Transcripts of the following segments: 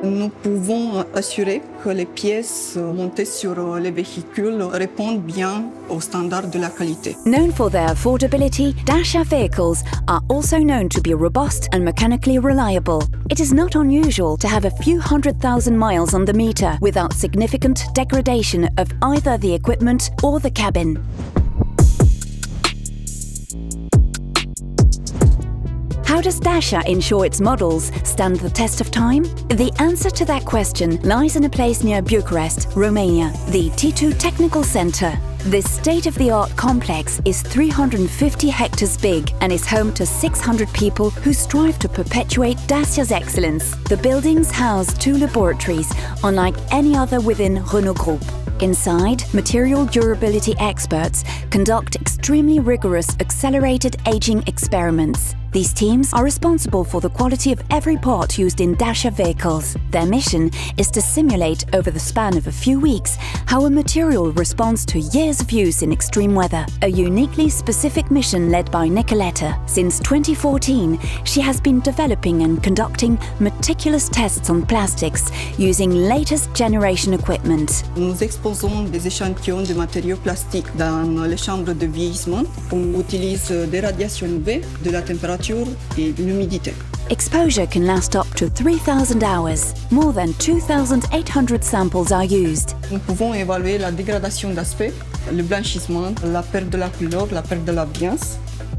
Nous pouvons assurer que les pièces montées sur les véhicules répondent bien aux standards de la qualité. Known for their affordability, Dacia vehicles are also known to be robust and mechanically reliable. It is not unusual to have a few 100,000 miles on the meter without significant degradation of either the equipment or the cabin. How does Dacia ensure its models stand the test of time? The answer to that question lies in a place near Bucharest, Romania, the Titu Technical Centre. This state-of-the-art complex is 350 hectares big and is home to 600 people who strive to perpetuate Dacia's excellence. The buildings house 2 laboratories, unlike any other within Renault Group. Inside, material durability experts conduct extremely rigorous accelerated aging experiments. These teams are responsible for the quality of every part used in Dacia vehicles. Their mission is to simulate over the span of a few weeks how a material responds to years of use in extreme weather. A uniquely specific mission led by Nicoletta. Since 2014, she has been developing and conducting meticulous tests on plastics using latest generation equipment. Nous exposons des échantillons de matériaux plastiques dans les chambres de vieillissement. On utilise des radiations UV, de la température et l'humidité. Exposure can last up to 3,000 hours. More than 2,800 samples are used. Nous pouvons évaluer la dégradation d'aspect, le blanchissement, la perte de la couleur, la perte de l'ambiance.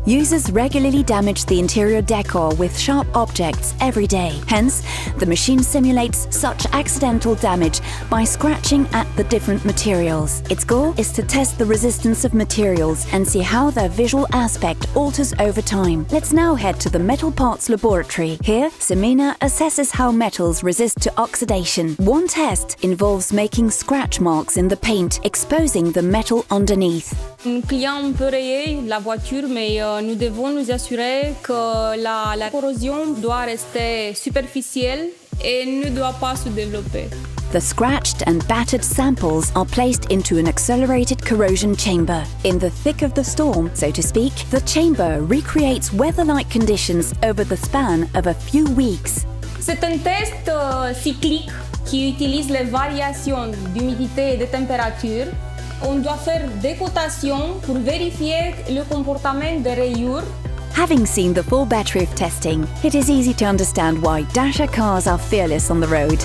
Users regularly damage the interior decor with sharp objects every day. Hence, the machine simulates such accidental damage by scratching at the different materials. Its goal is to test the resistance of materials and see how their visual aspect alters over time. Let's now head to the Metal Parts Laboratory. Here, Semina assesses how metals resist to oxidation. One test involves making scratch marks in the paint, exposing the metal underneath. Un client peut rayer la voiture, mais nous devons nous assurer que la corrosion doit rester superficielle et ne doit pas se développer. The scratched and battered samples are placed into an accelerated corrosion chamber. In the thick of the storm, so to speak, the chamber recreates weather-like conditions over the span of a few weeks. C'est un test cyclique qui utilise les variations d'humidité et de température. On doit faire des cotations pour vérifier le comportement des rayures. Having seen the full battery of testing, it is easy to understand why Dacia cars are fearless on the road.